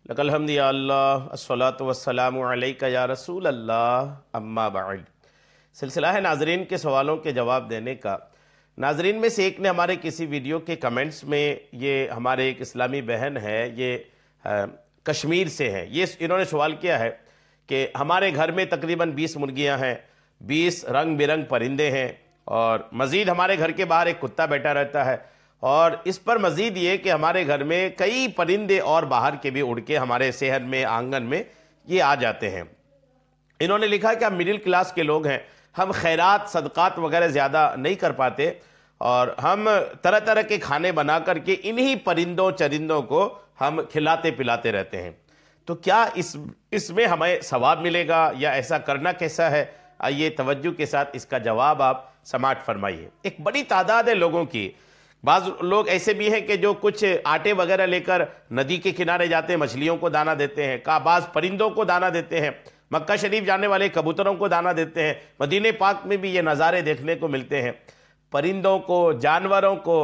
لک الحمد یا اللہ الصلاۃ والسلام علیک یا رسول اللہ اما بعد۔ سلسلہ ہے ناظرین کے سوالوں کے جواب دینے کا۔ ناظرین میں سے ایک نے ہمارے کسی ویڈیو کے کمنٹس میں، یہ ہمارے ایک اسلامی بہن ہے، یہ کشمیر سے ہے، انہوں نے سوال کیا ہے کہ ہمارے گھر میں تقریباً 20 مرغیاں ہیں، 20 رنگ برنگ پرندے ہیں، اور مزید ہمارے گھر کے باہر ایک کتا بیٹھا رہتا ہے، اور اس پر مزید یہ کہ ہمارے گھر میں کئی پرندے اور باہر کے بھی اڑ کے ہمارے صحن میں، آنگن میں یہ آ جاتے ہیں۔ انہوں نے لکھا کہ ہم مڈل کلاس کے لوگ ہیں، ہم خیرات صدقات وغیرہ زیادہ نہیں کر پاتے، اور ہم طرح طرح کے کھانے بنا کر کے انہی پرندوں چرندوں کو ہم کھلاتے پلاتے رہتے ہیں، تو کیا اس میں ہمیں ثواب ملے گا یا ایسا کرنا کیسا ہے؟ آئیے توجہ کے ساتھ اس کا جواب آپ سماعت فرمائیے۔ ایک بڑی تعداد ہے لوگوں کی، بعض لوگ ایسے بھی ہیں کہ جو کچھ آٹے وغیرہ لے کر ندی کے کنارے جاتے ہیں، مچھلیوں کو دانہ دیتے ہیں، بعض پرندوں کو دانہ دیتے ہیں، مکہ شریف جانے والے کبوتروں کو دانہ دیتے ہیں، مدینہ پاک میں بھی یہ نظارے دیکھنے کو ملتے ہیں۔ پرندوں کو، جانوروں کو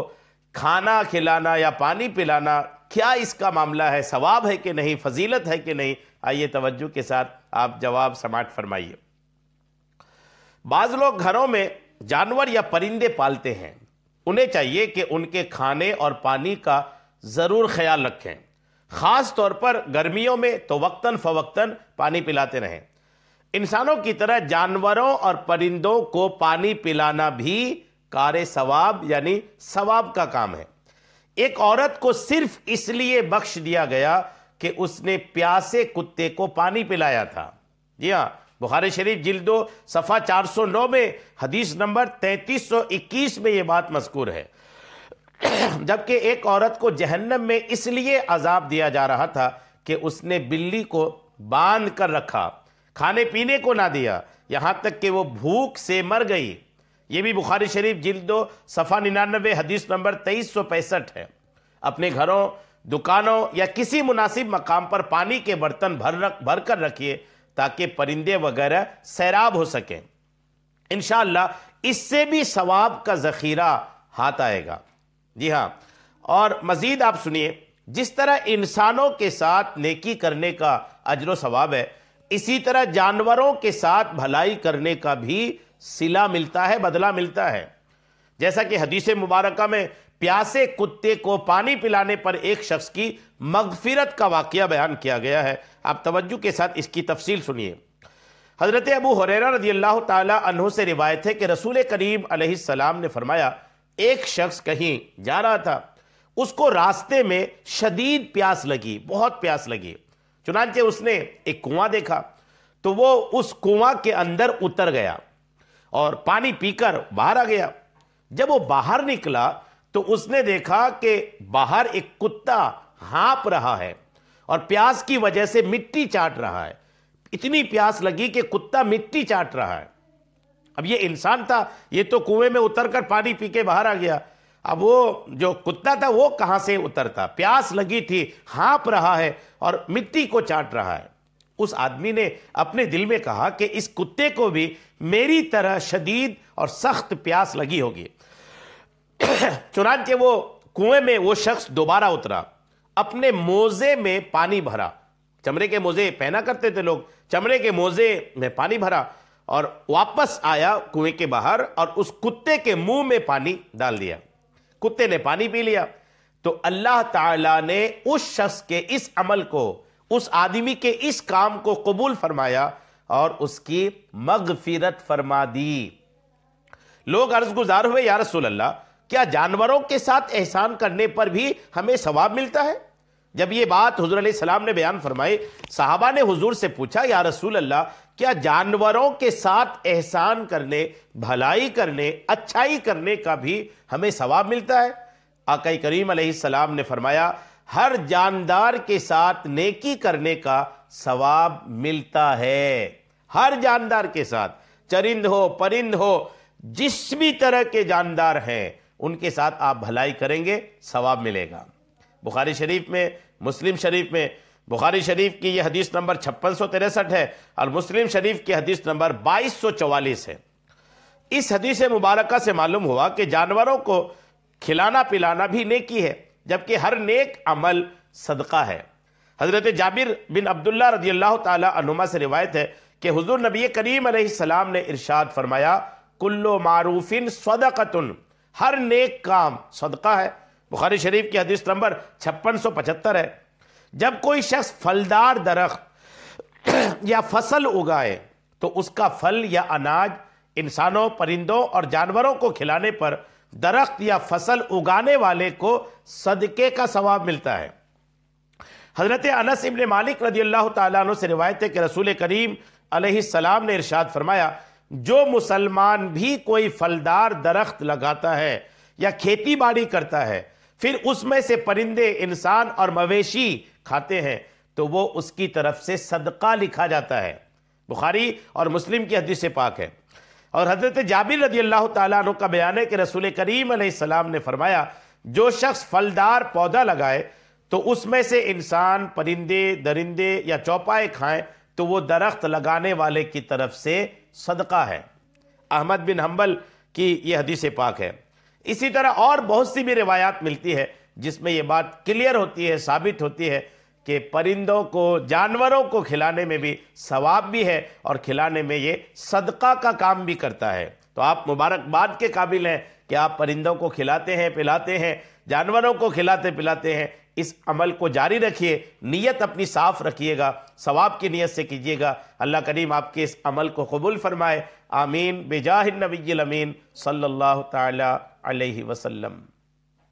کھانا کھلانا یا پانی پلانا، کیا اس کا معاملہ ہے؟ ثواب ہے کہ نہیں؟ فضیلت ہے کہ نہیں؟ آئیے توجہ کے ساتھ آپ جواب سماعت فرمائیے۔ بعض لوگ گھروں میں جانور یا پرندے پالتے ہیں، انہیں چاہیے کہ ان کے کھانے اور پانی کا ضرور خیال رکھیں، خاص طور پر گرمیوں میں تو وقتاً فوقتاً پانی پلاتے رہیں۔ انسانوں کی طرح جانوروں اور پرندوں کو پانی پلانا بھی کار ثواب یعنی ثواب کا کام ہے۔ ایک عورت کو صرف اس لیے بخش دیا گیا کہ اس نے پیاسے کتے کو پانی پلایا تھا۔ جی ہاں، بخاری شریف جلد 2 صفحہ 409 میں حدیث نمبر 3321 میں یہ بات مذکور ہے۔ جبکہ ایک عورت کو جہنم میں اس لیے عذاب دیا جا رہا تھا کہ اس نے بلی کو باندھ کر رکھا، کھانے پینے کو نہ دیا، یہاں تک کہ وہ بھوک سے مر گئی۔ یہ بھی بخاری شریف جلد 2 صفحہ 99 حدیث نمبر 2365 ہے۔ اپنے گھروں، دکانوں یا کسی مناسب مقام پر پانی کے برتن بھر کر رکھیے تاکہ پرندے وغیرہ سیراب ہو سکیں۔ انشاءاللہ اس سے بھی ثواب کا ذخیرہ ہاتھ آئے گا۔ جی ہاں، اور مزید آپ سنیے، جس طرح انسانوں کے ساتھ نیکی کرنے کا اجر و ثواب ہے، اسی طرح جانوروں کے ساتھ بھلائی کرنے کا بھی صلہ ملتا ہے، بدلہ ملتا ہے۔ جیسا کہ حدیث مبارکہ میں پیاسے کتے کو پانی پلانے پر ایک شخص کی مغفرت کا واقعہ بیان کیا گیا ہے۔ آپ توجہ کے ساتھ اس کی تفصیل سنیے۔ حضرت ابو ہریرہ رضی اللہ تعالی عنہ سے روایت ہے کہ رسول کریم علیہ السلام نے فرمایا، ایک شخص کہیں جا رہا تھا، اس کو راستے میں شدید پیاس لگی، بہت پیاس لگی، چنانچہ اس نے ایک کنواں دیکھا تو وہ اس کنواں کے اندر اتر گیا اور پانی پی کر باہر آ گیا۔ جب وہ باہر نکلا تو اس نے دیکھا کہ باہر ایک کتا ہانپ رہا ہے اور پیاس کی وجہ سے مٹی چاٹ رہا ہے۔ اتنی پیاس لگی کہ کتا مٹی چاٹ رہا ہے۔ اب یہ انسان تھا، یہ تو کنویں میں اتر کر پانی پی کے باہر آ گیا، اب وہ جو کتا تھا وہ کہاں سے اترتا؟ پیاس لگی تھی، ہانپ رہا ہے اور مٹی کو چاٹ رہا ہے۔ اس آدمی نے اپنے دل میں کہا کہ اس کتے کو بھی میری طرح شدید اور سخت پیاس لگی ہوگی۔ چنانچہ وہ کنویں میں وہ شخص دوبارہ اترا، اپنے موزے میں پانی بھرا، چمڑے کے موزے پہنا کرتے تھے لوگ، چمڑے کے موزے میں پانی بھرا اور واپس آیا کنویں کے باہر اور اس کتے کے منہ میں پانی ڈال دیا۔ کتے نے پانی پی لیا تو اللہ تعالیٰ نے اس شخص کے اس عمل کو، اس آدمی کے اس کام کو قبول فرمایا اور اس کی مغفرت فرما دی۔ لوگ عرض گزار ہوئے، یا رسول اللہ، کیا جانوروں کے ساتھ احسان کرنے پر بھی ہمیں ثواب ملتا ہے؟ جب یہ بات حضور علیہ السلام نے بیان فرمائی، صحابہ نے حضور سے پوچھا، یا رسول اللہ، کیا جانوروں کے ساتھ احسان کرنے، بھلائی کرنے، اچھائی کرنے کا بھی ہمیں ثواب ملتا ہے؟ آقا کریم علیہ السلام نے فرمایا، ہر جاندار کے ساتھ نیکی کرنے کا ثواب ملتا ہے۔ ہر جاندار کے ساتھ، چرند ہو، پرند ہو، جس بھی طرح کے جاندار ہیں، ان کے ساتھ آپ بھلائی کریں گے، ثواب ملے گا۔ بخاری شریف میں، مسلم شریف میں، بخاری شریف کی یہ حدیث نمبر 5663 ہے اور مسلم شریف کی حدیث نمبر 2244 ہے۔ اس حدیث مبارکہ سے معلوم ہوا کہ جانوروں کو کھلانا پلانا بھی نیکی ہے، جبکہ ہر نیک عمل صدقہ ہے۔ حضرت جابر بن عبداللہ رضی اللہ تعالی عنہما سے روایت ہے کہ حضور نبی کریم علیہ السلام نے ارشاد فرمایا کل معروف صدقۃ، ہر نیک کام صدقہ ہے۔ بخاری شریف کی حدیث نمبر 5675 ہے۔ جب کوئی شخص پھلدار درخت یا فصل اگائے تو اس کا پھل یا اناج انسانوں، پرندوں اور جانوروں کو کھلانے پر درخت یا فصل اگانے والے کو صدقے کا ثواب ملتا ہے۔ حضرت انس ابن مالک رضی اللہ تعالیٰ عنہ سے روایت ہے کہ رسول کریم علیہ السلام نے ارشاد فرمایا جو مسلمان بھی کوئی پھلدار درخت لگاتا ہے یا کھیتی باڑی کرتا ہے پھر اس میں سے پرندے، انسان اور مویشی کھاتے ہیں تو وہ اس کی طرف سے صدقہ لکھا جاتا ہے۔ بخاری اور مسلم کی حدیث پاک ہے۔ اور حضرت جابر رضی اللہ تعالیٰ عنہ کا بیان ہے کہ رسول کریم علیہ السلام نے فرمایا جو شخص پھلدار پودا لگائے تو اس میں سے انسان، پرندے، درندے یا چوپائے کھائیں تو وہ درخت لگانے والے کی طرف سے صدقہ ہے۔ احمد بن حنبل کی یہ حدیث پاک ہے۔ اسی طرح اور بہت سی بھی روایات ملتی ہے جس میں یہ بات کلیئر ہوتی ہے، ثابت ہوتی ہے کہ پرندوں کو، جانوروں کو کھلانے میں بھی ثواب بھی ہے اور کھلانے میں یہ صدقہ کا کام بھی کرتا ہے۔ تو آپ مبارکباد کے قابل ہیں کہ آپ پرندوں کو کھلاتے ہیں، پلاتے ہیں، جانوروں کو کھلاتے پلاتے ہیں۔ اس عمل کو جاری رکھیے، نیت اپنی صاف رکھیے گا، ثواب کی نیت سے کیجیے گا۔ اللہ کریم آپ کے اس عمل کو قبول فرمائے، آمین، بجاہ النبی الامین صلی اللہ تعالی علیہ وسلم۔